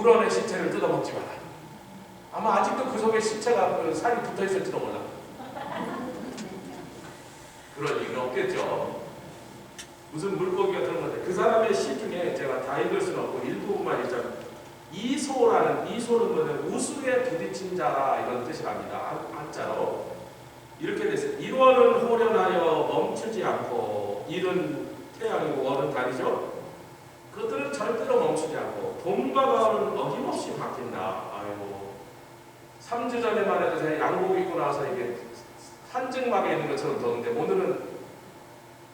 불원의 시체를 뜯어먹지 마라. 아마 아직도 그 속에 시체가 그 살이 붙어있을지도 몰라. 그럴 리가 없겠죠. 무슨 물고기가 그런 건데, 그 사람의 시 중에 제가 다 읽을 수는 없고 일부분만 읽자면, 이소는 뭐냐면 우수에 부딪힌 자라 이런 뜻이랍니다. 한자로 이렇게 됐어요. 일원은 호련하여 멈추지 않고, 일은 태양이고 월은 달이죠. 그것들은 절대로 멈추지 않고 봄과 가을은 어김없이 바뀐다. 아이고, 3주 전에만 해도 제가 양복 입고 나서 이게 한증막에 있는 것처럼 더운데, 오늘은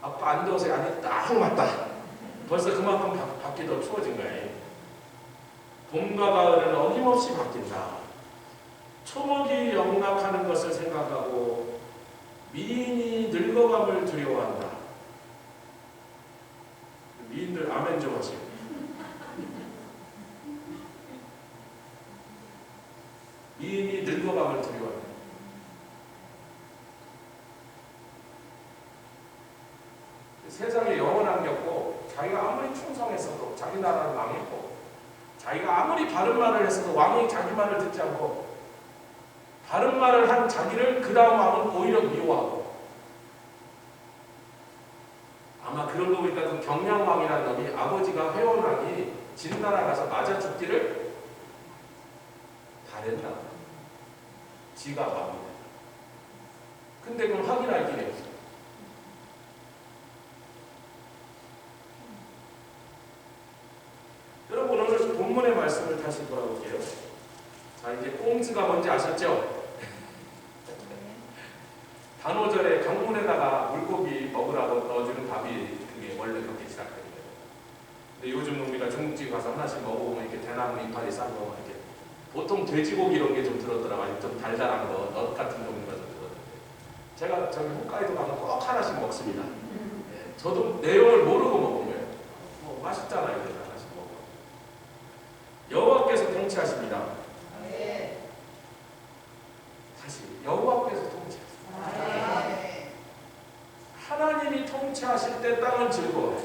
아빠 안 더워서 아니 딱 맞다. 벌써 그만큼 밖이 더 추워진 거예요. 봄과 가을은 어김없이 바뀐다. 초목이 영락하는 것을 생각하고 미인이 늙어감을 두려워한다. 미인들 아멘 좀 하시고. 미인이 늙어감을 두려워한다. 세상에 영원한 게 없고, 자기가 아무리 충성했어도 자기 나라는 망했고, 자기가 아무리 바른 말을 했어도 왕이 자기 말을 듣지 않고, 바른 말을 한 자기를 그 다음 왕은 오히려 미워하고, 아마 그런 거 보니까 그 경량왕이라는 놈이 아버지가 회원왕이 진나라 가서 맞아 죽기를 바랬나. 지가 왕이 됐다. 근데 그건 확인할 길이 없어. 여러분, 오늘 본문의 말씀을 다시 돌아볼게요. 자, 이제 꽁즈가 뭔지 아셨죠? 단오절에 강문에다가 물고기 먹으라고 넣어주는 밥이 그게 원래 그렇게 시작됩니다. 근데 요즘 우리가 중국집 가서 하나씩 먹어보면 이렇게 대나무 이파리 싼 거, 이렇게 보통 돼지고기 이런 게 좀 들었더라고요. 좀 달달한 거, 넛 같은 종류가 좀 들었는데, 제가 저기 홋카이도 가면 꼭 하나씩 먹습니다. 네, 저도 내용을 모르고 먹으면 뭐 맛있잖아요. 하나씩 먹어. 여호와께서 통치하십니다. 다시 여호와께서 통치하십니다. 하나님이 통치하실 때 땅은 즐거워요.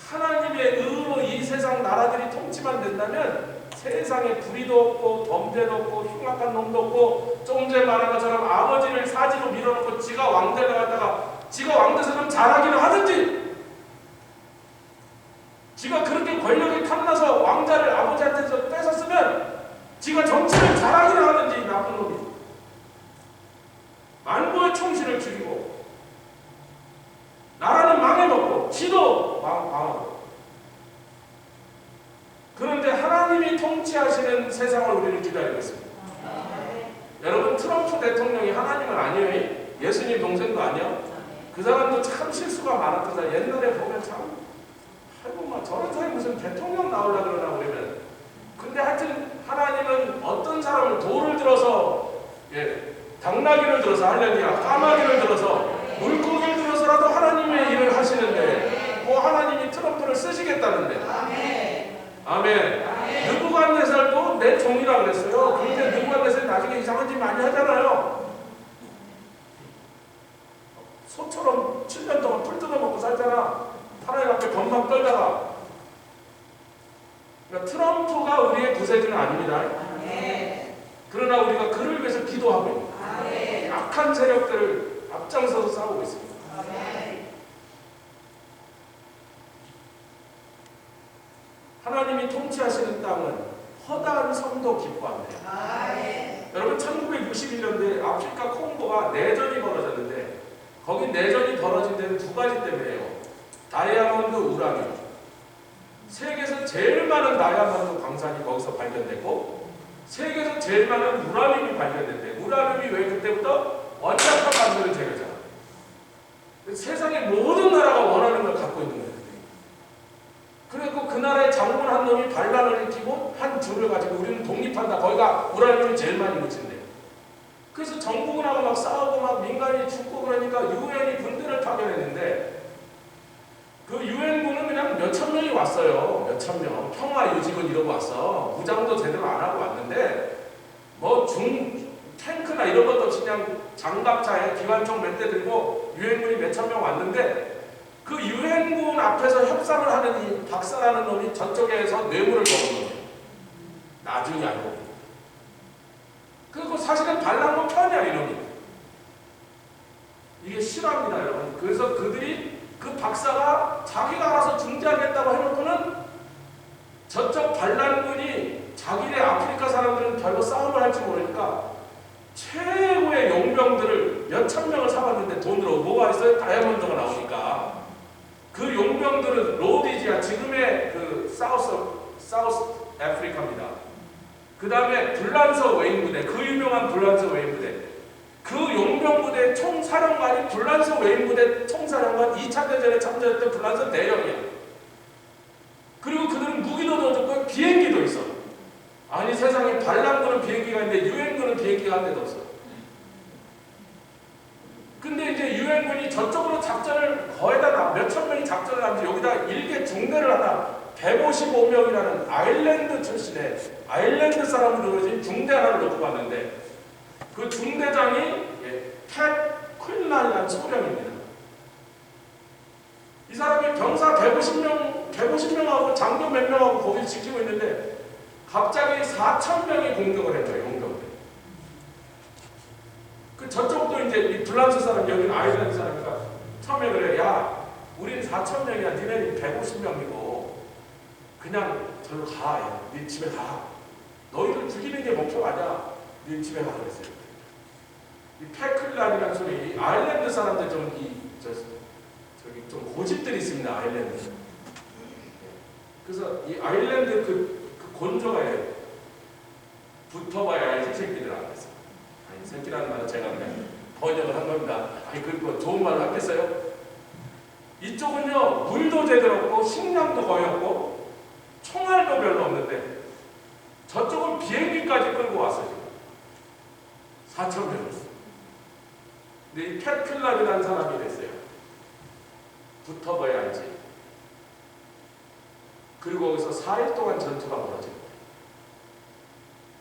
하나님의 의로 이 세상 나라들이 통치만 된다면 세상에 불의도 없고 범죄도 없고 흉악한 놈도 없고, 조금 전에 말한 것처럼 아버지를 사지로 밀어놓고 지가 왕대를 갖다가 지가 왕대처럼 잘하기는 하든지, 지가 그렇게 권력이 탐나서 왕자를 아버지한테서 뺏었으면 지가 정치를 잘하기는 하든지, 나쁜 놈이 만국의 총신을 죽이고 나라는 망해먹고 지도 망하고. 그런데 하나님이 통치하시는 세상을 우리는 기다리고 있습니다. 여러분, 트럼프 대통령이 하나님은 아니에요. 예수님 동생도 아니야. 그 사람도 참 실수가 많았던 사람. 옛날에 보면 참, 아이고 막 저런 사람이 무슨 대통령 나오려고 그러나 그러면. 근데 하여튼 하나님은 어떤 사람을 돌을 들어서, 당나귀를 들어서, 할렐루야, 까마귀를 들어서, 물고기를 들어서라도 하나님의 일을 하시는데, 뭐 하나님이 트럼프를 쓰시겠다는데. 아멘. 느부갓네살도 내 종이라 그랬어요. 근데 느부갓네살이 나중에 이상한 짓 많이 하잖아요. 소처럼 7년 동안 풀 뜯어먹고 살잖아. 하나님 앞에 건방 떨다가. 그러니까 트럼프가 우리의 구세주는 아닙니다. 그러나 우리가 그를 위해서 기도하고 있습니다. 악한 세력들을 앞장서서 싸우고 있습니다. 하나님이 통치하시는 땅은 허다한 성도 기뻐합니다. 여러분, 1961년도에 아프리카 콩고가 내전이 벌어졌는데, 거기 내전이 벌어진 데는 두 가지 때문에요. 다이아몬드, 우라늄. 세계에서 제일 많은 다이아몬드 광산이 거기서 발견됐고, 세계에서 제일 많은 우라늄이 발견됐대. 우라늄이 왜 그때부터 원자탄 만드는 재료잖아. 세상의 모든 나라가 원하는 걸 갖고 있는 거예요. 그리고 그 나라의 장군 한 놈이 반란을 일으키고 한 줄을 가지고 우리는 독립한다. 거기가 우라늄이 제일 많이 묻힌대. 그래서 정부군하고 막 싸우고 막 민간이 죽고 그러니까 유엔이 군대를 파견했는데, 그 유엔군은 그냥 몇천 명이 왔어요. 몇천 명. 평화 유지군 이러고 왔어. 무장도 제대로 안 하고 왔는데, 뭐 탱크나 이런 것도 없이 그냥 장갑차에 기관총 몇 대 들고 유엔군이 몇천 명 왔는데, 그 유엔군 앞에서 협상을 하는 이 박사라는 놈이 저쪽에서 뇌물을 먹은 놈이에요. 나중에 알고 보니. 그리고 사실은 반란군 편이야 이놈이. 이게 실화입니다 여러분. 그래서 그들이 그 박사가 자기가 알아서 중재하겠다고 해놓고는 저쪽 반란군이 자기네 아프리카 사람들은 별로 싸움을 할지 모르니까 최고의 용병들을 몇천 명을 사봤는데 돈으로 뭐가 있어요? 다이아몬드가 나오니까 그 용병들은 로디지아 지금의 그 사우스 아프리카입니다. 그 다음에 불란서 웨인 부대, 그 유명한 불란서 웨인 부대, 그 용병 부대 총사령관이 불란서 웨인 부대 총사령관 2차 대전에 참전했던 불란서 대령이야. 그리고 그들은 무기도 넣어줬고 비행기도 있어. 아니 세상에 반란군은 비행기가 있는데 유엔군은 비행기가 한 대도 없어. 근데 이제 유엔군이 저쪽으로 작전을 거의다 몇천 명이 작전을 하면서 여기다 일개 중대를 하나 155명이라는 아일랜드 출신의 아일랜드 사람으로 이루어진 중대 하나를 놓고 갔는데 그 중대장이 팻 퀼란이라는 소령입니다. 이 사람이 병사 150명하고 장교 몇 명하고 거기를 지키고 있는데 갑자기 4,000명이 공격을 했어요. 용병들. 그 저쪽도 이제 이 불란서 사람 여기는 아일랜드 사람이니까 처음에 그래. 야, 우린 4,000명이야. 니네는 150명이고 그냥 저로 가. 야, 네 집에 가. 너희를 죽이는 게 목표가 아니야. 네 집에 가 그랬어요. 이 패클란이라는 소리, 아일랜드 사람들 저기 좀 고집들이 있습니다. 아일랜드. 그래서 이 아일랜드 그 곤조가 붙어봐야 알지 새끼들 안 했어. 아니 새끼라는 말은 제가 그냥 번역을 한 겁니다. 아니 그리고 좋은 말을 하겠어요? 이쪽은요 물도 제대로 없고 식량도 거의 없고 총알도 별로 없는데 저쪽은 비행기까지 끌고 왔어요. 4,000명. 근데 이 패클란이라는 사람이 됐어요. 붙어봐야 알지. 그리고 거기서 4일 동안 전투가 벌어집니다.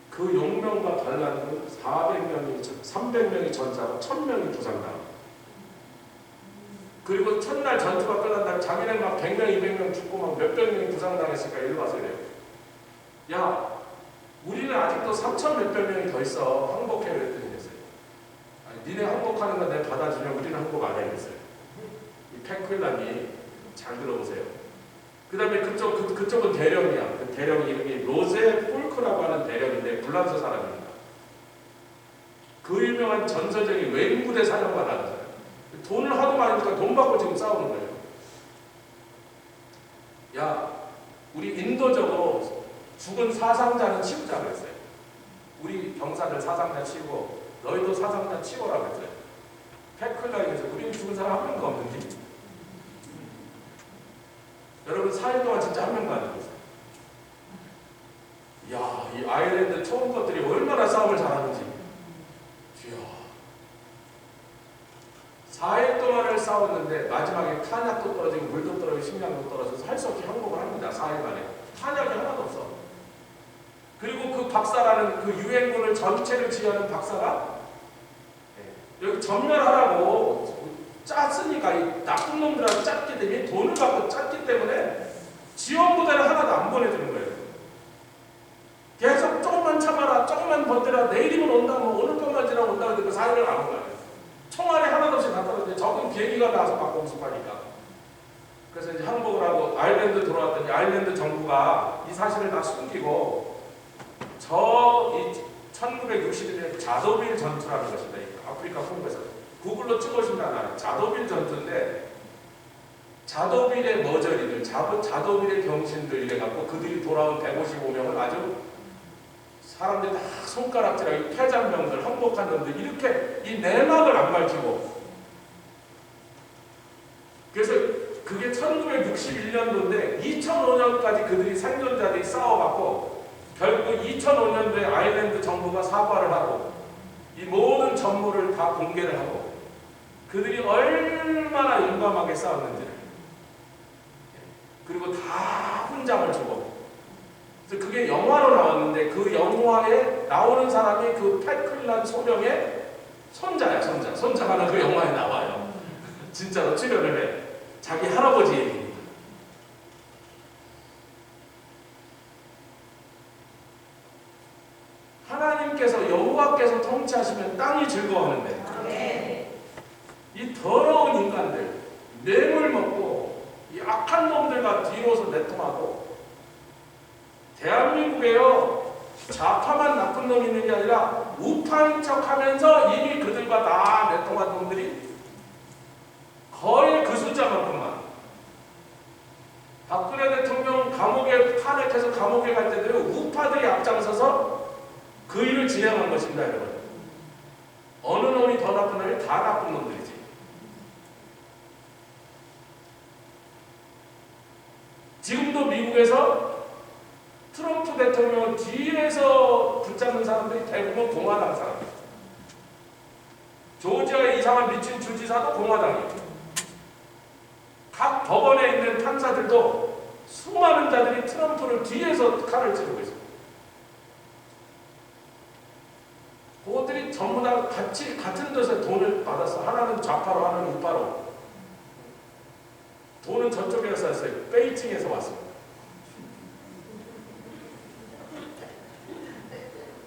그 용병과 반란군 300명이 전사하고 1,000명이 부상당합니다. 그리고 첫날 전투가 끝난 다음에 자기는 막 100명, 200명 죽고 막 몇백 명이 부상당했으니까 일로 와서 그래요. 야, 우리는 아직도 3,000 몇백 명이 더 있어. 항복해 그랬더니 됐어요. 아니, 니네 항복하는 거 내가 받아주면 우리는 항복 안 해 그랬어요. 이 패클란이 잘 들어보세요. 그 다음에 그쪽은 대령이야. 그 대령 이름이 로제 폴크라고 하는 대령인데 불란서 사람입니다. 그 유명한 전설적인 웨인부대 사령관 하는 사람. 돈을 하도 많이 주니까 돈 받고 지금 싸우는 거예요. 야, 우리 인도적으로 죽은 사상자는 치우자 그랬어요. 우리 병사들 사상자 치우고 너희도 사상자 치워라 그랬어요. 패클라에서 우리는 죽은 사람 한 명도 없는데 여러분 4일 동안 진짜 한 명도 안 죽었어요. 이야, 이 아일랜드 처음 것들이 얼마나 싸움을 잘하는지. 이야. 4일 동안을 싸웠는데 마지막에 탄약도 떨어지고 물도 떨어지고 식량도 떨어져서 할 수 없이 항복을 합니다. 4일 만에. 탄약이 하나도 없어. 그리고 그 박사라는 그 유엔군을 전체를 지휘하는 박사가 여기 전멸하라고 짰으니까 이 나쁜 놈들한테 짰기 때문에 돈을 받고 짰기 때문에 지원부대를 하나도 안 보내주는 거예요. 계속 조금만 참아라, 조금만 버텨라, 내일이면 온다, 뭐 오늘 밤만 지나면 온다 그러니까 4일을 안 온 거예요. 총알이 하나도 없이 다 떨어지는데 적은 비행기가 나와서 받고 엄습하니까. 그래서 이제 항복을 하고 아일랜드 들어왔더니 아일랜드 정부가 이 사실을 다 숨기고 이 1961년 자도빌 전투라는 것입니다. 아프리카 콩고에서 구글로 찍어보시면 자도빌 전투인데 자도빌의 머저리들, 자도빌의 병신들 이래갖고 그들이 돌아온 155명을 아주 사람들이 다 손가락질하고 패잔병들, 항복한 놈들 이렇게 이 내막을 안 밝히고 그래서 그게 1961년도인데 2005년까지 그들이 생존자들이 싸워갖고 결국 2005년도에 아일랜드 정부가 사과를 하고 이 모든 전무를 다 공개를 하고 그들이 얼마나 용감하게 싸웠는지를 그리고 다 훈장을 주고 그래서 그게 영화로 나왔는데 그 영화에 나오는 사람이 그 패클란 소령의 손자야. 손자가 그 영화에 나와요. 진짜로 출연을 해. 자기 할아버지 얘기입니다. 하나님께서 여호와께서 통치하시면 땅이 즐거워하는데 이 더러운 인간들, 뇌물 먹고 이 악한 놈들과 뒤로서 내통하고 대한민국에요 좌파만 나쁜 놈이 있는 게 아니라 우파인 척하면서 이미 그들과 다 내통한 놈들이 거의 그 숫자만큼만. 박근혜 대통령 감옥에 탄핵해서 감옥에 갈 때도 우파들이 앞장서서 그 일을 진행한 것입니다, 여러분. 어느 놈이 더 나쁜 놈이 다 나쁜 놈들이지. 지금도 미국에서 트럼프 대통령을 뒤에서 붙잡는 사람들이 대부분 공화당 사람이에요. 조지아의 이상한 미친 주지사도 공화당이에요. 각 법원에 있는 판사들도 수많은 자들이 트럼프를 뒤에서 칼을 찌르고 있습니다. 그것들이 전부 다 같은 데서 돈을 받아서 하나는 좌파로 하나는 우파로. 돈은 저쪽에서 왔어요. 베이징에서 왔습니다.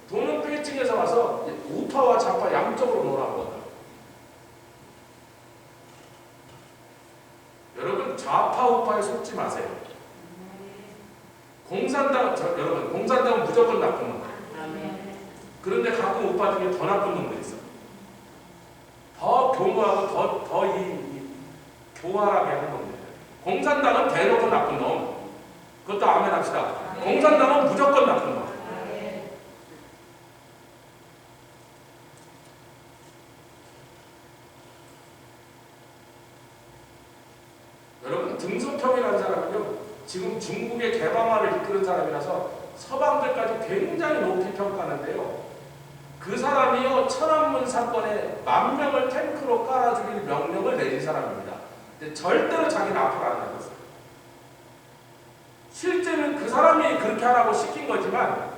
돈은 베이징에서 와서 우파와 좌파 양쪽으로 놀아온 거다. 여러분 좌파 우파에 속지 마세요. 여러분 공산당은 무조건 나쁜 놈. 그런데 가끔 우파 중에 더 나쁜 놈들이 있어. 더 교묘하고 더 교활하게 하는 놈들. 공산당은 대놓고 나쁜 놈. 그것도 아멘 합시다. 공산당은 무조건 나쁜 놈. 여러분 등소평이라는 사람은요 지금 중국의 개방화를 이끄는 사람이라서 서방들까지 굉장히 높이 평가하는데요. 그 사람이요 천안문 사건에 10,000명을 탱크로 깔아 죽일 명령을 내린 사람입니다. 근데 절대로 자기는 앞으로 안 나갔어요. 실제는 그 사람이 그렇게 하라고 시킨 거지만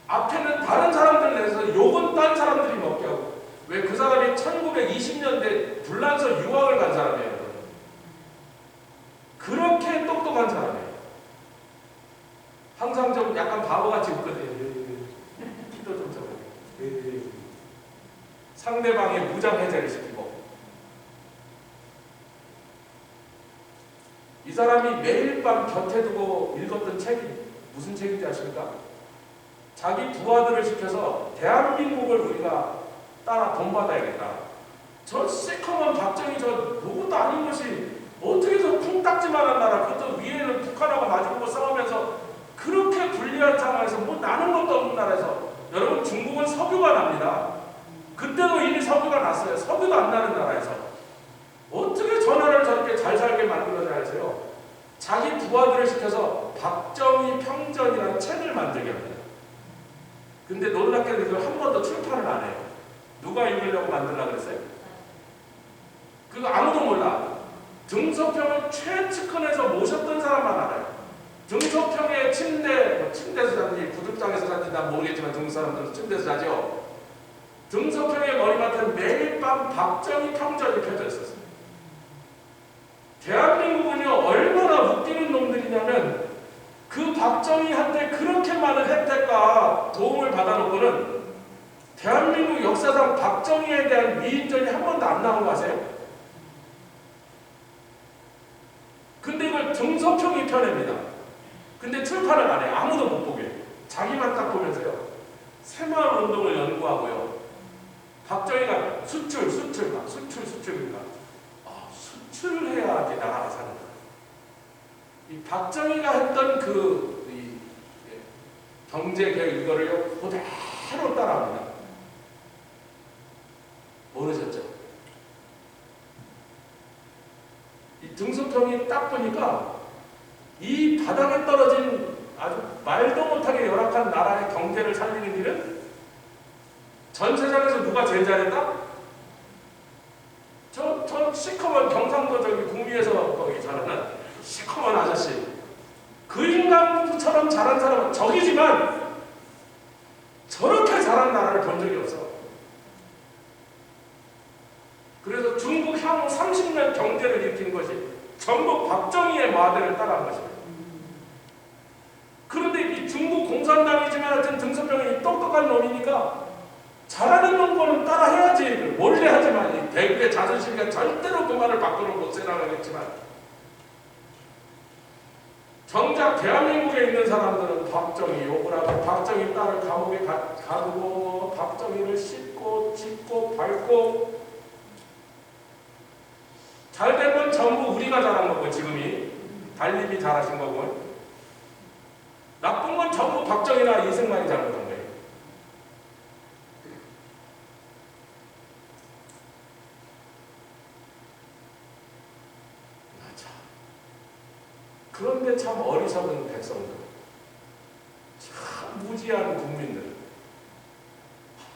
앞에는 다른 사람들 내서 욕은 딴 사람들이 먹게 하고. 왜 그 사람이 1920년대 불란서 유학을 간 사람이에요. 그렇게 똑똑한 사람이에요. 항상 좀 약간 바보같이 웃거든요. 기도 좀 적어요. 상대방의 무장해제를 시키고. 이 사람이 매일 밤 곁에 두고 읽었던 책이 무슨 책인지 아십니까? 자기 부하들을 시켜서 대한민국을 우리가 따라 본받아야겠다. 저 새커먼 박정희 저 누구도 아닌 것이 어떻게 저 쿵딱지만한 나라, 그것도 위에는 북한하고 마주보고 싸우면서 그렇게 불리한 상황에서 뭐 나는 것도 없는 나라에서. 여러분 중국은 석유가 납니다. 그때도 이미 석유가 났어요. 석유도 안 나는 나라에서 어떻게 저 나라를 저렇게 잘 살게 만들어야 하세요? 자기 부하들을 시켜서 박정희 평전이라는 책을 만들게 합니다. 근데 놀랍게도 이걸 한 번도 출판을 안 해요. 누가 읽으려고 만들려고 그랬어요? 그거 아무도 몰라. 등소평을 최측근에서 모셨던 사람만 알아요. 등소평의 침대에서 자든지 구들장에서 자든지 난 모르겠지만 중국 사람들은 침대에서 자죠. 등소평의 머리맡은 매일 밤 박정희 평전이 펴져 있었어요. 대한민국은요 얼마나 웃기는 놈들이냐면 그 박정희한테 그렇게 많은 혜택과 도움을 받아놓고는 대한민국 역사상 박정희에 대한 미인전이 한 번도 안 나온 거 아세요? 근데 이걸 등소평이 펴냅니다. 근데 출판을 안 해요. 아무도 못 보게. 자기만 딱 보면서요. 새마을 운동을 연구하고요. 박정희가 수출입니다. 수출을 해야지 나라가 사는 거예요. 이 박정희가 했던 경제 계획 이거를요 그대로 따라합니다. 모르셨죠? 이 등소평이 딱 보니까 이 바닥에 떨어진 아주 말도 못하게 열악한 나라의 경제를 살리는 일은 전 세상에서 누가 제일 잘했다? 저 시커먼 경상도 저기 구미에서 거기 잘하는 시커먼 아저씨. 그 인간처럼 잘한 사람은 적이지만 저렇게 잘한 나라를 본 적이 없어. 그래서 중국 향후 30년 경제를 일으킨 것이 전부 박정희의 마대를 따라한 것입니다. 그런데 이 중국 공산당이지만 하여튼 등선명이 똑똑한 놈이니까 잘하는 놈거는 따라해야지. 몰래 하지만 이 대국의 자존심이가 절대로 그 말을 밖으로 못 새나가겠지만 정작 대한민국에 있는 사람들은 박정희 욕을 하고 박정희 딸을 감옥에 가두고 박정희를 씻고 짚고 밟고 잘된 건 전부 우리가 잘한 거고 지금이 달님이 잘하신 거고 나쁜 건 전부 박정희나 이승만이 잘못한 거예요. 그런데 참 어리석은 백성들, 참 무지한 국민들,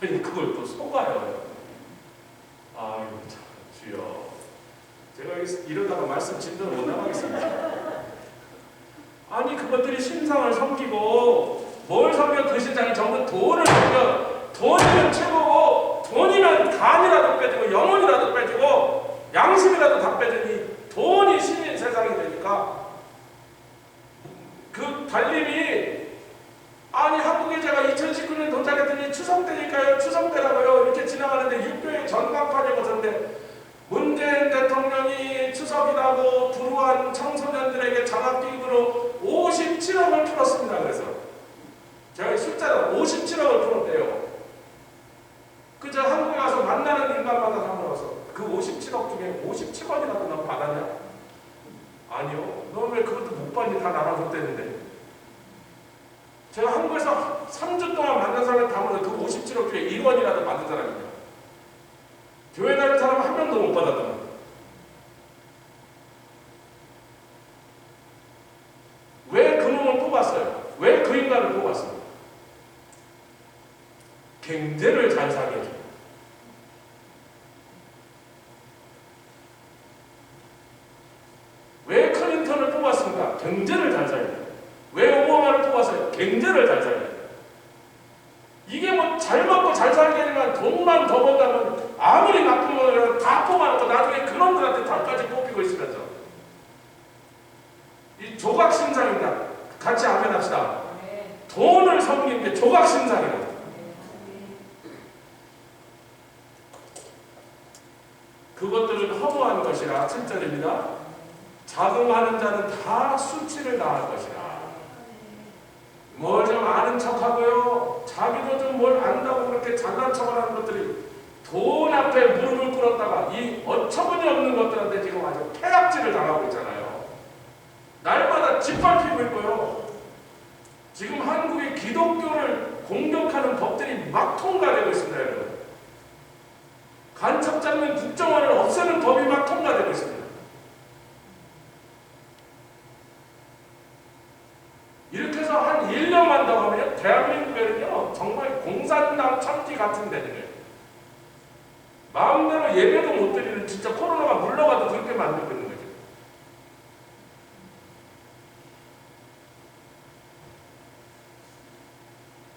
아니 그걸 또 속아요. 아유 참 주여, 제가 이러다가 말씀 진도를 못 나가겠습니다. 아니 그것들이 신상을 섬기고 뭘 섬겨 그 신상이 전부 돈을 섬겨. 돈이면 최고고 돈이면 간이라도 빼지고 영혼이라도 빼지고 양심이라도 다 빼지니 돈이 신인 세상이 되니까 그 달님이 아니 한국에 제가 2019년 도착했더니 추석 때니까요. 추석 때라고요. 이렇게 지나가는데 육교에 전광판이 벗었는데 문재인 대통령이 추석이라고 불우한 청소년들에게 장학기금으로 57억을 풀었습니다. 그래서 제가 숫자가 57억을 풀었대요. 그저 한국에 가서 만나는 인간마다 다 물어서 그 57억 중에 57억이라도 넌 받았냐? 아니요. 너 왜 그것도 못 받니? 다 나랑 줬대는데. 제가 한국에서 3주 동안 만난 사람을 다 물어 그 57억 중에 1원이라도 받은 사람이냐? 교회 다니는 사람 한 명도 못 받았단 말이야. 왜 그놈을 뽑았어요? 왜 그 인간을 뽑았어요? 경제를 잘 살게 해줘. 왜 클린턴을 뽑았습니까? 경제를 잘 살게. 왜 오바마를 뽑았어요? 경제를 잘 살게. 이게 뭐 잘 먹고 잘 살게 되면 돈만 더 번다면 아무리 나쁜 거라도 다 뽑아놓고 나중에 그놈들한테 털까지 뽑히고 있으면서 이 조각신상입니다. 같이 아멘합시다. 돈을 섬기는 게 조각신상이에요. 그것들은 허무한 것이라 7절입니다. 자긍하는 자는 다 수치를 당할 것이라. 뭘 좀 아는 척하고요. 자기도 좀 뭘 안다고 그렇게 잘난 척을 하는 것들이 돈 앞에 무릎을 꿇었다가 이 어처구니 없는 것들한테 지금 아주 폐악질을 당하고 있잖아요. 날마다 짓밟히고 있고요. 지금 한국의 기독교를 공격하는 법들이 막 통과되고 있습니다. 여러분. 간첩 잡는 국정원을 없애는 법이 막 통과되고 있습니다. 이렇게 해서 한 1년만 더 가면 대한민국에는요 정말 공산당 참지 같은 데는 마음대로 예배도 못 드리는 진짜 코로나가 물러가도 그렇게 만들고 있는 거죠.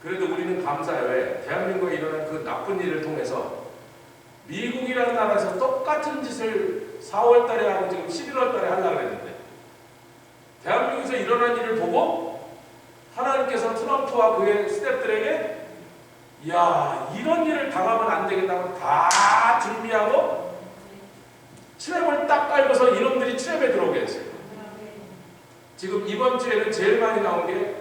그래도 우리는 감사해요. 왜? 대한민국에 일어난 그 나쁜 일을 통해서 미국이라는 나라에서 똑같은 짓을 4월 달에 하고 지금 11월 달에 하려고 했는데 대한민국에서 일어난 일을 보고 하나님께서 트럼프와 그의 스태프들에게 야 이런 일을 당하면 안 되겠다고 다 준비하고 트랩을 딱 깔고서 이놈들이 트랩에 들어오게 했어요. 지금 이번 주에는 제일 많이 나온 게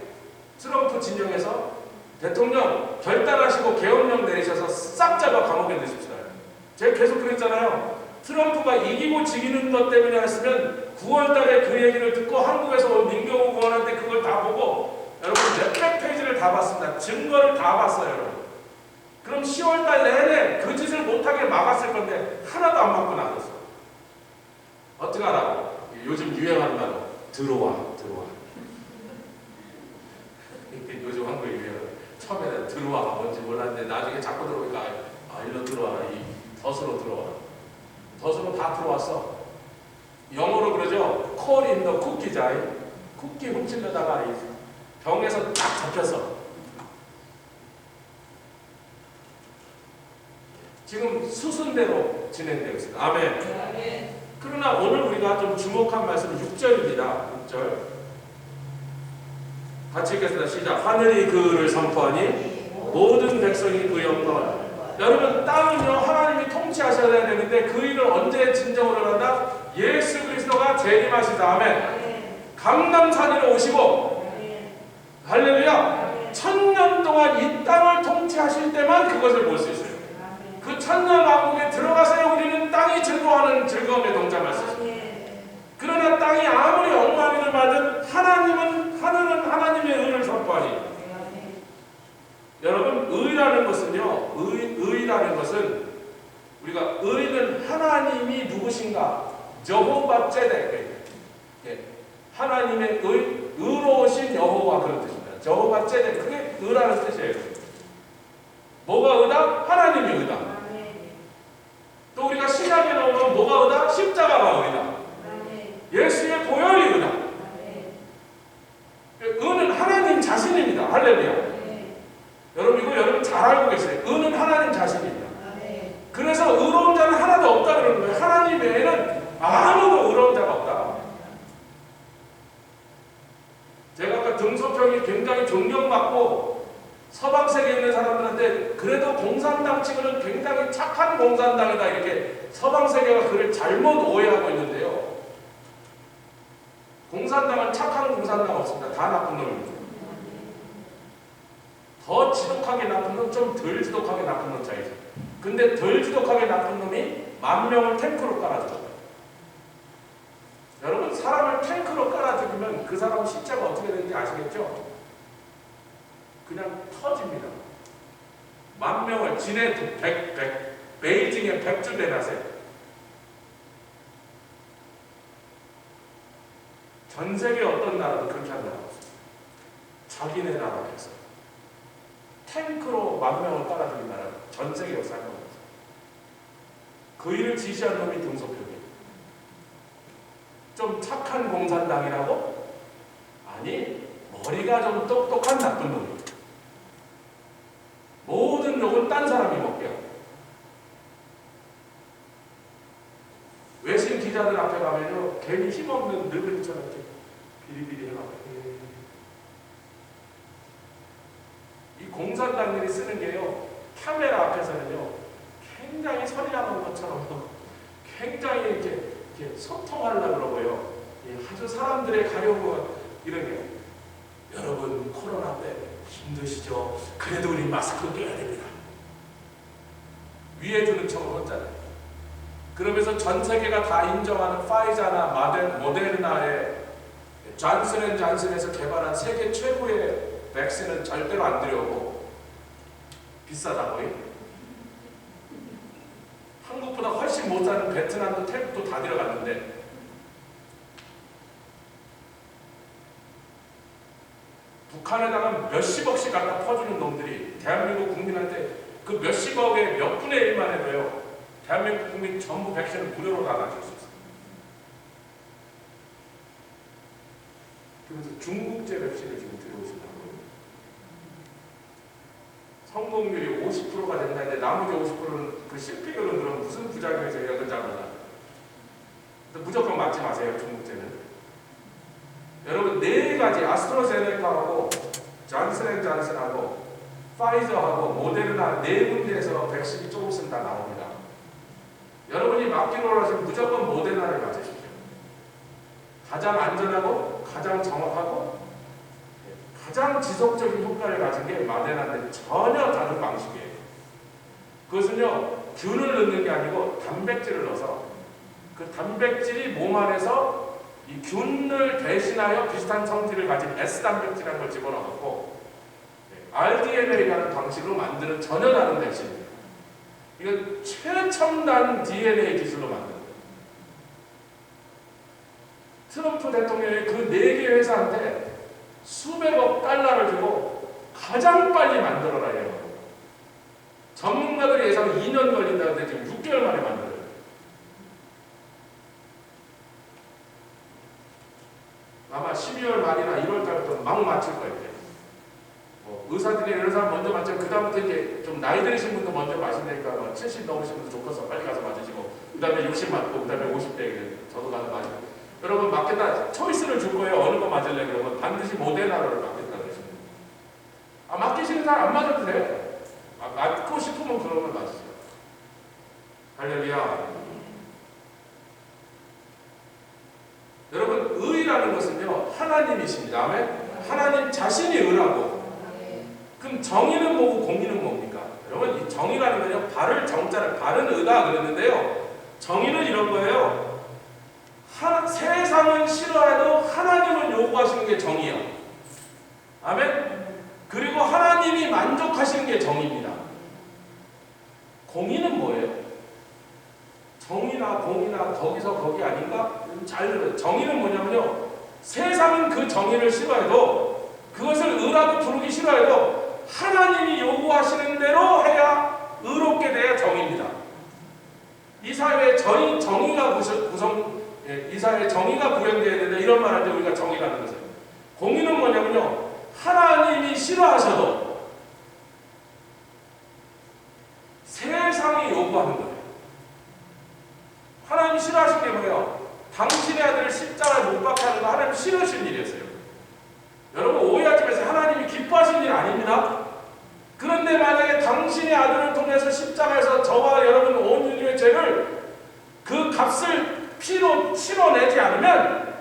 트럼프 진영에서 대통령 결단하시고 계엄령 내리셔서 싹 잡아 감옥에 넣으십시다. 제가 계속 그랬잖아요. 트럼프가 이기고 지기는 것 때문에 했으면 9월달에 그 얘기를 듣고 한국에서 온 민경호 의원한테 그걸 다 보고 여러분 몇백 페이지를 다 봤습니다. 증거를 다 봤어요. 여러분. 그럼 10월달 내내 그 짓을 못하게 막았을 건데 하나도 안 막고 나갔어. 어떻게 하라고? 요즘 유행하는 단어 들어와. 요즘 한국에 유행하는 처음에는 들어와 뭔지 몰랐는데 나중에 자꾸 들어오니까 일로 들어와라. 이 덫으로 들어와라. 덫으로 다 들어왔어. 영어로 그러죠. Call in the cookie jar. 쿠키 훔치려다가 병에서 딱 잡혔어. 지금 수순대로 진행되고 있습니다. 아멘. 그러나 오늘 우리가 좀 주목한 말씀은 6절입니다. 6절. 같이 읽겠습니다. 시작. 하늘이 그를 선포하니 모든 백성이 그 영광을. 여러분, 땅은요 하나님이 통치하셔야 되는데 그 일을 언제 진정으로 한다? 예수 그리스도가 재림하신 다음에 감람산으로 오시고, 할렐루야, 1000년 동안 이 땅을 통치하실 때만 그것을 볼 수 있어요. 그 1000년 왕국에 들어가서 우리는 땅이 즐거워하는 즐거움에 동참할 수 있어요. 그러나 땅이 아무리 엉망이를 받은 하나님은, 하늘은 하나님의 의를 선포하니. 여러분, 의라는 것은요, 의라는 것은 우리가 의는 하나님이 누구신가? 여호와 째데. 하나님의 의로우신 여호와, 그런 뜻입니다. 여호와 째데, 그게 의라는 뜻이에요. 뭐가 의다? 하나님이 의다. 또 우리가 신약에 나오면 뭐가 의다? 십자가가 의다. 예수의 보혈이 의다. 의는 하나님 자신입니다. 할렐루야. 여러분, 이거 여러분 잘 알고 계세요. 의는 하나님 자신입니다. 그래서 의로운 자는 하나도 없다 그러는 거예요. 하나님 외에는 아무도 의로운 자가 없다. 제가 아까 등소평이 굉장히 존경받고 서방 세계에 있는 사람들한테 그래도 공산당 측은 굉장히 착한 공산당이다, 이렇게 서방 세계가 그를 잘못 오해하고 있는데요. 공산당은 착한 공산당 없습니다. 다 나쁜 놈입니다. 더 지독하게 나쁜 놈, 좀 덜 지독하게 나쁜 놈 차이죠. 근데 덜 지독하게 나쁜 놈이 10,000명을 탱크로 깔아줘요. 여러분, 사람을 탱크로 깔아 죽이면 그 사람 십자가 어떻게 되는지 아시겠죠? 그냥 터집니다. 10,000명을 진해 베이징에 100주 내놨어요. 전 세계 어떤 나라도 그렇게 한 나라가 없어요. 자기네 나라에서 탱크로 10,000명을 깔아 죽인 나라는 전 세계 역사에 없어요. 그 일을 지시한 놈이 등소표입니다. 좀 착한 공산당이라고? 아니, 머리가 좀 똑똑한 나쁜 놈입니다. 모든 욕은 딴 사람이 먹게요. 외신 기자들 앞에 가면요, 괜히 힘없는 늙은이처럼 이렇게 비리비리 해가지고, 이 공산당들이 쓰는 게요, 카메라 앞에서는요 굉장히 선량한 것처럼 굉장히 이렇게 소통하려고 그러고요, 아주 사람들의 가려고 이런 게, 여러분 코로나 때 힘드시죠? 그래도 우리 마스크 껴야 됩니다. 위해 주는 척을 했잖아요. 그러면서 전 세계가 다 인정하는 파이자나 모데르나의 존슨앤존슨에서 개발한 세계 최고의 백신은 절대로 안 들여오고 비싸다고요. 한국보다 훨씬 못 사는 베트남도 태국도 다 들어갔는데, 북한에다가 몇십억씩 갖다 퍼주는 놈들이 대한민국 국민한테 그 몇십억의 몇 분의 1만 해도요, 대한민국 국민 전부 백신을 무료로 다 놔줄 수 있어요. 그래서 중국제 백신을 지금 들여오신다고요. 성공률이 50%가 된다 했는데 나머지 50%는 그 실패율은 그럼 무슨 부작용이 저희가 그런지 압니다. 무조건 맞지 마세요, 중국제는. 여러분, 4가지, 아스트라제네카하고 존슨앤존슨하고 파이저하고 모데르나 4군데에서 백신이 조금씩 다 나옵니다. 여러분이 맞기로 하시면 무조건 모데르나를 맞으십시오. 가장 안전하고 가장 정확하고 가장 지속적인 효과를 가진 게 모데르나인데 전혀 다른 방식이에요. 그것은요, 균을 넣는 게 아니고 단백질을 넣어서 그 단백질이 몸 안에서 이 균을 대신하여 비슷한 성질을 가진 S단백질이라는 걸 집어넣고 rDNA라는 방식으로 만드는 전혀 다른 백신입니다. 이건 최첨단 DNA 기술로 만든 거예요. 트럼프 대통령이 그 4개 회사한테 수백억 달러를 주고 가장 빨리 만들어라 해요. 전문가들이 예상 2년 걸린다는데 지금 6개월 만에 만들어요. 아마 12월 말이나 1월 달부터 막 맞출 거예요. 의사들이 이런 사람 먼저 맞죠. 그 다음부터 이제 좀 나이 들으신 분도 먼저 마신다니까 뭐 70 넘으신 분도 좋겠어. 빨리 가서 맞으시고 그 다음에 60 맞고 그 다음에 50대 저도 가서 맞고. 여러분 맞겠다 초이스를 줄 거예요. 어느 거 맞을래 그러면 반드시 모데나를 맞겠다 그러시면. 맡기시는 사람 안 맞아도 돼요. 맞고 싶으면 그러면 맞으세요. 할렐루야. 여러분 의라는 것은요 하나님이십니다. 아멘. 하나님 자신이 의라고. 그럼 정의는 뭐고 공의는 뭡니까? 여러분 이 정의라는 건요 바를 정자를 바른 의다 그랬는데요. 정의는 이런 거예요. 세상은 싫어해도 하나님은 요구하시는 게 정의예요. 아멘. 그리고 하나님이 만족하시는 게 정의입니다. 공의는 뭐예요? 정의나 공의나 거기서 거기 아닌가? 잘 들어요. 정의는 뭐냐면요. 세상은 그 정의를 싫어해도 그것을 의라고 부르기 싫어해도 하나님이 요구하시는 대로 해야 의롭게 돼야 정의입니다. 이 사회에 정의가 이 사회에 정의가 구현되어야 된다 이런 말 할 때 우리가 정의라는 것을. 공의는 뭐냐면요. 하나님이 싫어하셔도 세상이 요구하는 거예요. 하나님이 싫어하신 게 뭐예요? 당신의 아들을 십자가에 못 박게 하는 거 하나님 싫으신 일이었어요. 여러분 오해하지 마세요. 하나님이 기뻐하신 일 아닙니다. 그런데 만약에 당신의 아들을 통해서 십자가에서 저와 여러분 온 인류의 죄를 그 값을 피로 치러내지 않으면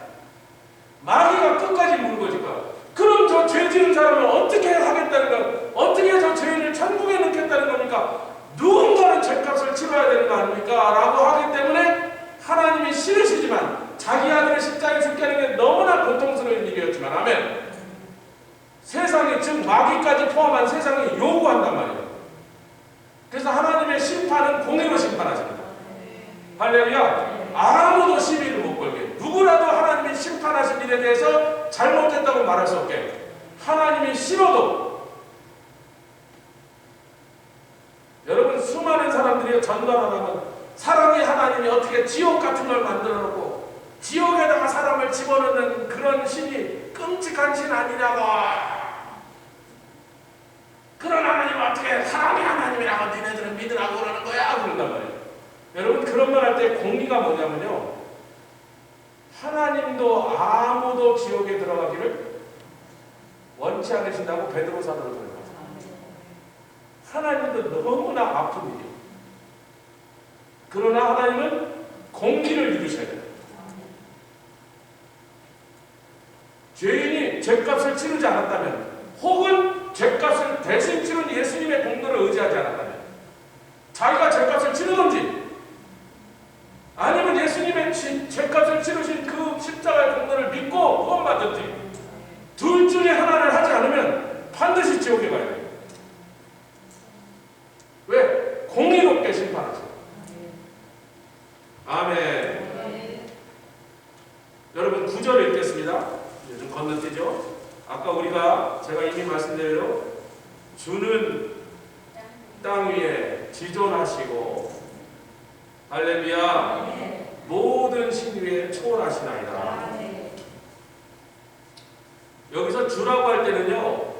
마귀가 끝까지 물거질 거야. 그럼 저 죄 지은 사람을 어떻게 하겠다는 거? 어떻게 저 죄인을 천국에 넣겠다는 겁니까? 누군가는 죄값을 치러야 되는 거 아닙니까? 라고 하기 때문에 하나님이 싫으시지만 자기 아들을 십자가에 죽게 하는 게 너무나 고통스러운 일이었지만 아멘. 세상이 즉 마귀까지 포함한 세상이 요구한단 말이에요. 그래서 하나님의 심판은 공의로 심판하십니다. 할렐루야. 아무도 시비를 못 걸게 누구라도 하나님이 심판하신 일에 대해서 잘못됐다고 말할 수 없게 하나님이 싫어도 여러분 수많은 사람들이 전도하면 사랑의 하나님이 어떻게 지옥 같은 걸 만들어 놓고 지옥에다가 사람을 집어넣는 그런 신이 끔찍한 신 아니냐고. 그런 하나님 어떻게 사랑의 하나님이라고 니네들은 믿으라고 그러는 거야? 그런단 말이에요. 여러분 그런 말 할 때 공리가 뭐냐면요. 하나님도 아무도 지옥에 들어가기를 원치 않으신다고 베드로 사도를 들어가요. 하나님도 너무나 아픈 일이에요. 그러나 하나님은 공기를 이루셔야 돼요. 죄인이 죄값을 치르지 않았다면 혹은 죄값을 대신 치른 예수님의 공로를 의지하지 않았다면 자기가 죄값을 치르든지 아니면 예수님의 죄값을 치르신 그 십자가의 공로를 믿고 구원받든지 둘 중에 하나를 하지 않으면 반드시 지옥에 가야 돼요. 왜? 공의롭게 심판하세요. 아멘. 여러분 9절을 읽겠습니다. 좀 건너뛰죠. 아까 제가 이미 말씀드린 주는 땅 위에 지존하시고 할렐루야 모든 신 위에 초월하시나이다. 여기서 주라고 할 때는요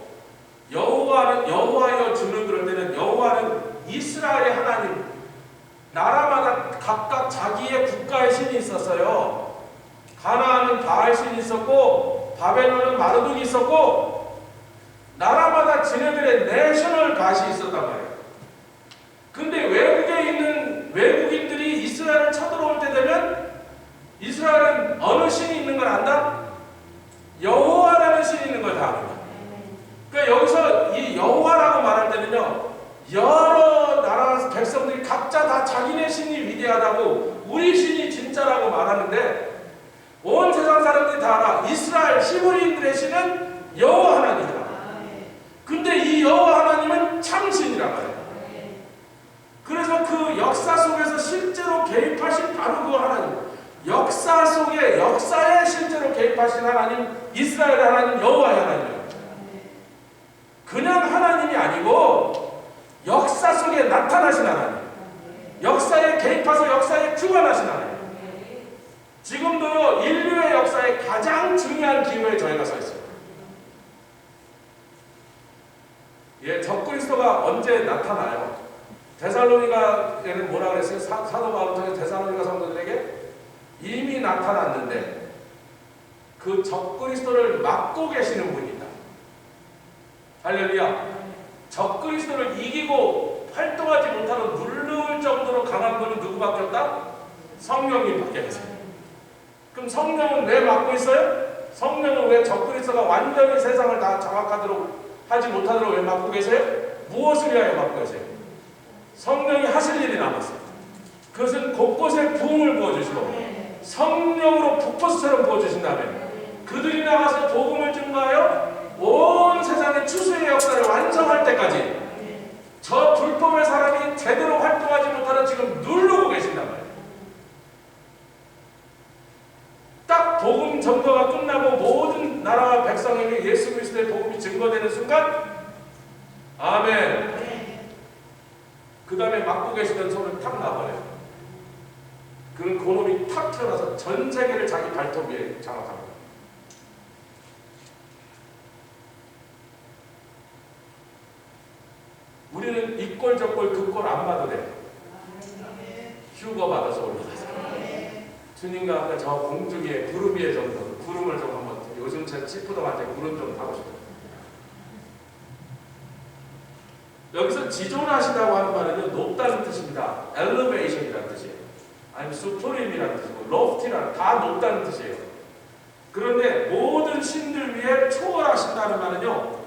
여호와여 주는 그럴 때는 여호와는 이스라엘의 하나님 나라마다 각각 자기의 국가의 신이 있었어요. 가나안은 바알 신이 있었고 바벨론은 마르둑이 있었고 나라마다 지네들의 내셔널 갓이 있었단 말이에요. 근데 외국에 있는 외국인들이 이스라엘을 쳐들어올 때 되면 이스라엘은 어느 신이 있는 걸 안다? 여호와라는 신이 있는 걸 다 압니다. 그러니까 여기서 이 여호와라고 말할 때는요 여러 나라 백성들이 각자 다 자기네 신이 위대하다고 우리 신이 진짜라고 말하는데 온 세상 사람들이 다 알아. 이스라엘 히브리인들의 신은 여호와 하나님이다. 근데 이 여호와 하나님은 참신이란 말이에요. 그래서 그 역사 속에서 실제로 개입하신 바로 그 하나님, 역사 속에 역사에 실제로 개입하신 하나님, 이스라엘의 하나님, 여호와의 하나님이에요. 그냥 하나님이 아니고 역사 속에 나타나신 하나님, 역사에 개입하셔서 역사에 주관하신 하나님. 지금도요 인류의 역사에 가장 중요한 기회에 저희가 서 있어요. 예, 적그리스도가 언제 나타나요? 데살로니가에는 뭐라 그랬어요? 사도 바울은 통해 데살로니가 성도들에게 이미 나타났는데 그 적그리스도를 막고 계시는 분이 있다. 할렐루야. 적그리스도를 이기고 활동하지 못하는 누를 정도로 강한 분은 누구밖에 없다? 성령님밖에 없어요. 그럼 성령은 왜 막고 있어요? 성령은 왜 적그리스도가 완전히 세상을 다 장악하도록 하지 못하도록 왜 막고 계세요? 무엇을 위하여 막고 계세요? 성령이 하실 일이 남았어요. 그것은 곳곳에 부흥을 부어주시고 성령으로 북버스처럼 부어주신다면 그들이 나가서 복음을 증거하여 온 세상의 추수의 역사를 완성할 때까지 저 불법의 사람이 제대로 활동하지 못하는 지금 누르고 계신단 말이에요. 딱 복음 전도가 끝나고 모든 나라와 백성에게 예수 그리스도의 복음이 증거되는 순간 아멘. 그 다음에 막고 계시던 손을 탁 놔버려요. 그는 그놈이 탁 튀어나와서 전 세계를 자기 발톱 위에 장악합니다. 우리는 이 꼴 저 꼴 그 꼴 안 봐도 돼. 휴거 받아서 올라가서 주님과 함께 저 공중 위에 구름 위에 정도 구름을 좀 한번 요즘 제 치프덤한테 구름 좀 타고 싶어요. 여기서 지존하시다고 하는 말은요 높다는 뜻입니다. elevation이라는 뜻이에요. 아니면 supreme이라는 뜻이고 lofty라는 다 높다는 뜻이에요. 그런데 모든 신들 위에 초월하신다는 말은요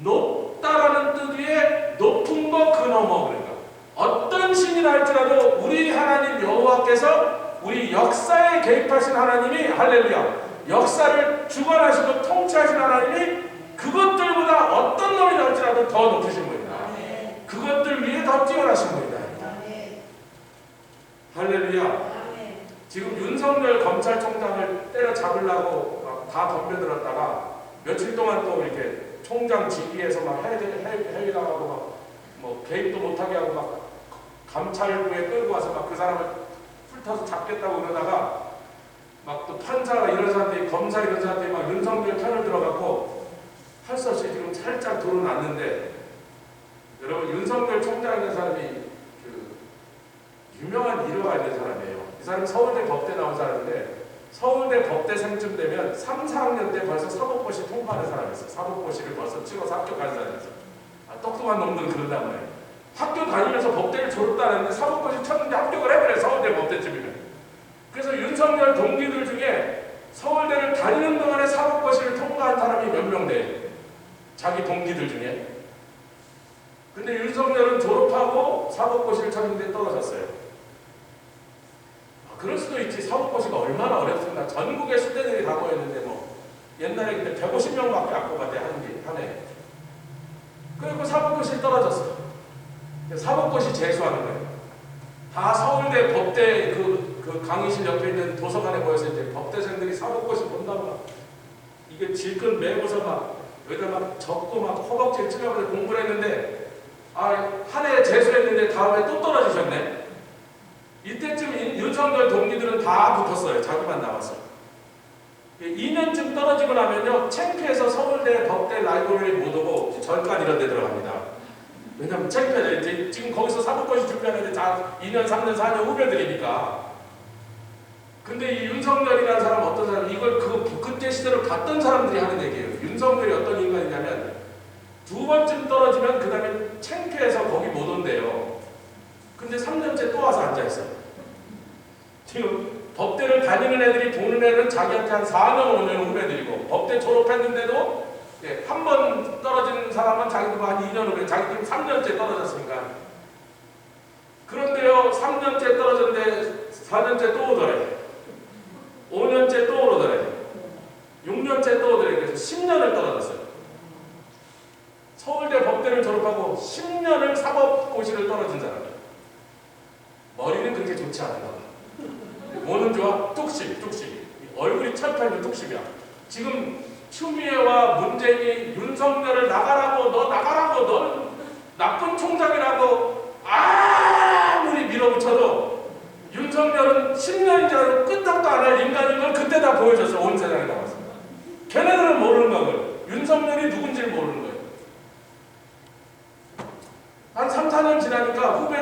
높다라는 뜻 위에 높은 거 그 너머 그러니까 어떤 신이라 할지라도 우리 하나님 여호와께서 우리 역사에 개입하신 하나님이 할렐루야 역사를 주관하시고 통치하신 하나님이 그것들보다 어떤 놈이 할지라도 더 높으신 분이다. 그것들 위에 더 뛰어나신 분이다. 할렐루야. 지금 윤석열 검찰총장을 때려잡으려고 막 다 덤벼들었다가 며칠 동안 또 이렇게 총장 직위에서 막 해외 나가고 막 뭐 개입도 못하게 하고 막 감찰부에 끌고 와서 막 그 사람을 훑어서 잡겠다고 그러다가 막 또 판사가 이런 사람들이 검사 이런 사람들이 막 윤석열 편을 들어갖고 할 수 없이 지금 살짝 드러났는데 여러분 윤석열 총장이라는 사람이 그 유명한 일화가 있는 사람이에요. 이 사람이 서울대 법대 나온 사람인데 서울대 법대생쯤 되면 3, 4학년 때 벌써 사법고시 통과하는 사람이 있어요. 사법고시를 벌써 찍어서 학교 가는 사람이 있어요. 똑똑한 놈들은 그런단 말이에요. 학교 다니면서 법대를 졸업다는데 사법고시 쳤는데 합격을 해버려요. 서울대 법대쯤이면. 그래서 윤석열 동기들 중에 서울대를 다니는 동안에 사법고시를 통과한 사람이 몇 명 돼요. 자기 동기들 중에. 근데 윤석열은 졸업하고 사법고시를 쳤는데 떨어졌어요. 그럴 수도 있지. 사법고시가 얼마나 어렵습니까? 전국의 수대들이 다 모였는데 뭐 옛날에 근데 150명밖에 안 뽑았대 한 해. 그리고 사법고시 떨어졌어. 사법고시 재수하는 거예요. 다 서울대 법대 그 강의실 옆에 있는 도서관에 모여서 이제 법대생들이 사법고시 본다고 막 이게 질끈 매고서 막 여기다 막 적고 막 허벅지에 찔러서 공부를 했는데 한 해 재수했는데 다음에 또 떨어지셨네. 이때쯤 윤석열 동기들은 다 붙었어요. 자기만 남았어요. 2년쯤 떨어지고 나면요 창피해서 서울대 법대 라이브러리 못 오고 전관 이런 데 들어갑니다. 왜냐면 창피해요. 지금 거기서 사법고시 준비하는데 다 2년, 3년, 4년 후배들이니까. 근데 이 윤석열이라는 사람은 어떤 사람? 이걸 그때 시대를 봤던 사람들이 하는 얘기예요. 윤석열이 어떤 인간이냐면 두 번쯤 떨어지면 그 다음에 창피해서 거기 못 온대요. 근데 3년째 또 와서 앉아있어요. 지금 법대를 다니는 애들이 보는 애들은 자기한테 한 4년, 5년 후배들이고 법대 졸업했는데도 한 번 떨어진 사람은 자기도 한 2년 후배, 자기 지금 3년째 떨어졌으니까. 그런데요 3년째 떨어졌는데 4년째 또 오더래. 5년째 또 오더래. 6년째 또 오더래. 그래서 10년을 떨어졌어요. 서울대 법대를 졸업하고 10년을 사법고시를 떨어진 사람이에요. 머리는 그렇게 좋지 않은가 봐. 뭐는 좋아? 뚝심. 얼굴이 철판이 뚝심이야. 지금 추미애와 문재인이 윤석열을 나가라고 너 나쁜 총장이라고 아무리 밀어붙여도 윤석열은 10년이라도 끄떡도 안 할 인간인 걸 그때 다 보여줬어. 온 세상에 나와서. 걔네들은 모르는 거고요. 윤석열이 누군지를 모르는 거예요.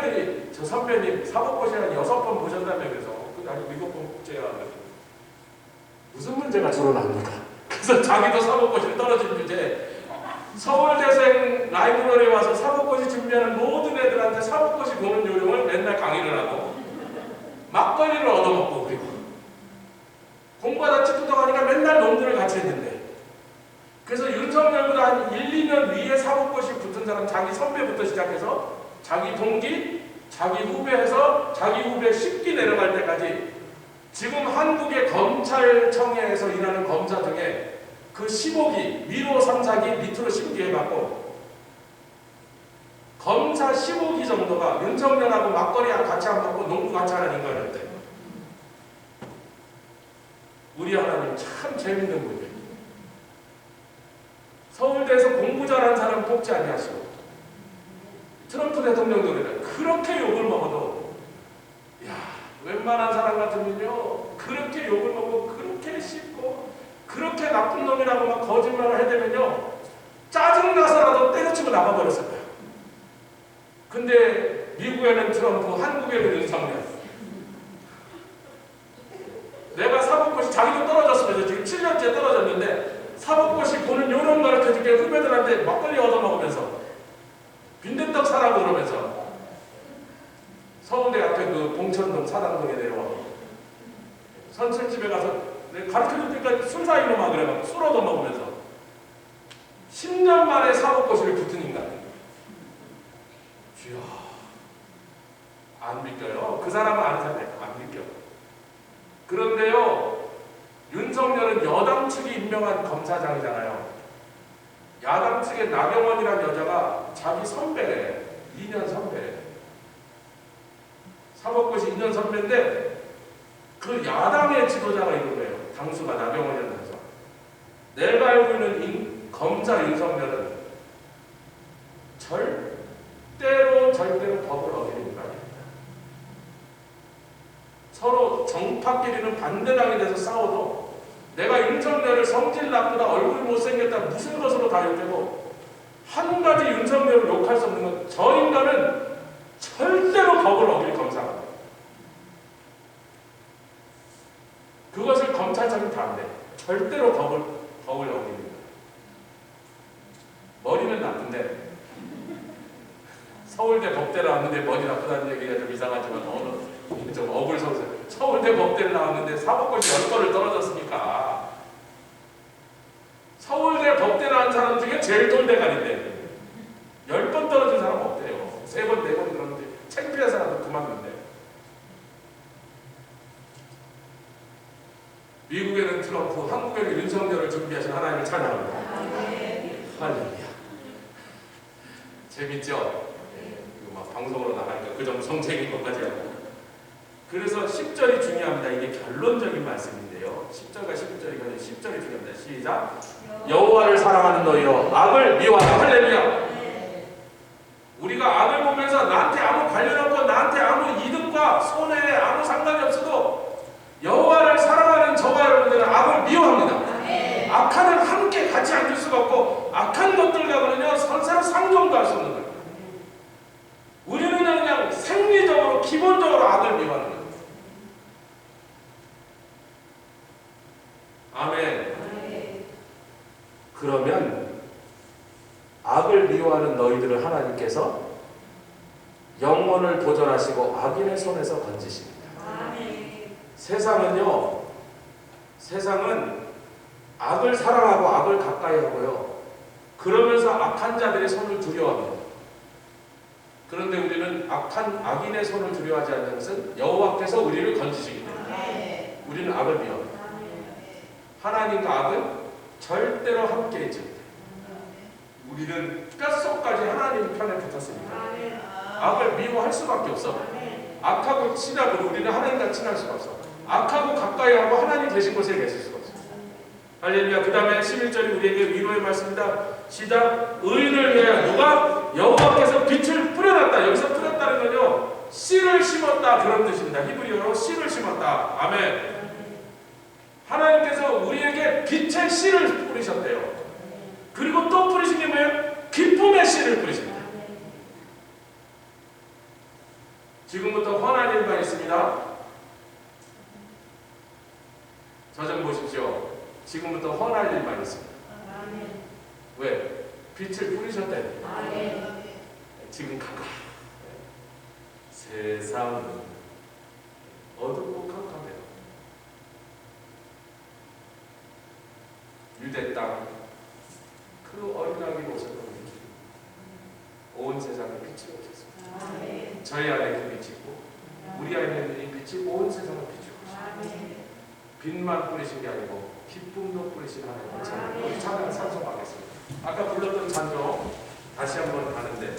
선배들이 저 선배님 사법고시 한 6번 보셨다며 그래서 아니 7번 국제야 무슨 문제가 드러납니까? 그래서 자기도 사법고시를 떨어진 주제에 서울대생 라이브러리에 와서 사법고시 준비하는 모든 애들한테 사법고시 보는 요령을 맨날 강의를 하고 막걸리를 얻어먹고 그리고 공부하다 찌뿌덕하니까 맨날 놈들을 같이 했는데 그래서 윤석열보다 한 1, 2년 위에 사법고시 붙은 사람 자기 선배부터 시작해서 자기 동기, 자기 후배에서 자기 후배 10기 내려갈 때까지 지금 한국의 검찰청에서 일하는 검사 중에 그 15기, 위로 3, 4기, 밑으로 10기 해갖고 검사 15기 정도가 윤석열하고 막걸리 같이 안 먹고 농구 같이 하는 인간이었대. 우리 하나님 참 재밌는 분이에요. 서울대에서 공부 잘하는 사람 뽑지 아니하시고 트럼프 대통령도 그래. 그렇게 욕을 먹어도 야 웬만한 사람 같으면요 그렇게 욕을 먹고 그렇게 씹고 그렇게 나쁜 놈이라고 막 거짓말을 해대면요 짜증나서라도 때려치고 나가버렸을 거예요. 근데 미국에는 트럼프, 한국에는 윤석열. 내가 사법고시 자기도 떨어졌으면서 지금 7년째 떨어졌는데 사법고시 보는 요령 가르쳐줄게 후배들한테 막걸리 얻어먹으면서 빈대떡 사라고 그러면서 서울대 앞에 그 봉천동 사당동에 내려와서 선술집에 가서 가르쳐줄 때까지 술 사이로만 그래갖고 술 얻어먹으면서 10년 만에 사법고시를 붙은 인간. 주여 안 믿겨요. 그 사람은 아는 사람이 안 믿겨. 그런데요 윤석열은 여당 측이 임명한 검사장이잖아요. 야당 측의 나경원이라는 여자가 자기 선배래. 2년 선배. 사법고시 2년 선배인데 그 야당의 지도자가 이런 거예요. 당수가 나경원이라는 여자. 내가 알고 있는 검사 윤석열은 절대로 법을 어기는 인간입니다. 서로 정파끼리는 반대당이 돼서 싸워도 내가 윤석열을 성질 나쁘다, 얼굴이 못생겼다, 무슨 것으로 다 욕되고 한 가지 윤석열을 욕할 수 없는 건 저 인간은 절대로 법을 어길 검사가 그것을 검찰청이 다 안 돼. 절대로 법을 어깁니다. 머리는 나쁜데 서울대 법대 나왔는데 머리 나쁘다는 얘기가 좀 이상하지만 좀 어불성설. 서울대 법대를 나왔는데 사법고시 10번을 떨어졌으니까 서울대 법대 나온 사람 중에 제일 똘대가리인데 10번 떨어진 사람 없대요. 3번, 4번 그러는데 창피해서라도 그만둔대. 미국에는 트럼프, 한국에는 윤석열을 준비하신 하나님을 찬양합니다. 할렐루야. 재밌죠? 이거 막 방송으로 나가니까 그 정도 성책인 것까지 하고. 그래서 10절이 중요합니다. 이게 결론적인 말씀인데요. 10절과 11절이 10절이 중요합니다. 시작. 여호와를 사랑하는 너희여 악을 미워하라. 할렐루야. 우리가 악을 보면서 나한테 아무 관련 없고 나한테 아무 이득과 손해에 아무 상관이 없어도 여호와를 사랑하는 저와 여러분들은 악을 미워합니다. 악한을 함께 같이 앉을 수가 없고 악한 것들과는요 서로 상종도 할 수 없는 거예요. 우리는 그냥 생리적으로 기본적으로 악을 미워하는 거예요. 아멘. 그러면 악을 미워하는 너희들을 하나님께서 영혼을 보존하시고 악인의 손에서 건지십니다. 세상은 악을 사랑하고 악을 가까이 하고요. 그러면서 악한 자들의 손을 두려워합니다. 그런데 우리는 악인의 손을 두려워하지 않는 것은 여호와께서 우리를 건지시기 때문에 우리는 악을 미워합니다. 하나님과 악은 절대로 함께 있지 못해요. 우리는 뼛속까지 하나님 편에 붙었으니까 악을 미워할 수밖에 없어. 악하고 친하고 우리는 하나님과 친할 수가 없어. 악하고 가까이 하고 하나님 계신 곳에 계실 수가 없어. 할렐루야. 그 다음에 11절이 우리에게 위로의 말씀입니다. 시작. 의인을 위하여 누가? 여호와께서 빛을 뿌려놨다. 여기서 뿌렸다는 건요 씨를 심었다 그런 뜻입니다. 히브리어로 씨를 심었다. 아멘. 하나님께서 우리에게 빛의 씨를 뿌리셨대요. 그리고 또 뿌리신 게 뭐예요? 기쁨의 씨를 뿌리십니다. 지금부터 헌할 일만 있습니다. 왜? 빛을 뿌리셨대. 지금 가까. 세상은 어둡고 캄캄해요. 유대 땅, 그 어린아기 오셨던 분이 온 세상에 빛을 오셨습니다. 저희 안에 그 빛이 있고 우리 안에 있는 이 빛이 온 세상을 비추고 빛만 뿌리신 게 아니고 기쁨도 뿌리신 하나님을 찬양. 우리 찬양 찬송하겠습니다. 아까 불렀던 찬송 다시 한번 가는데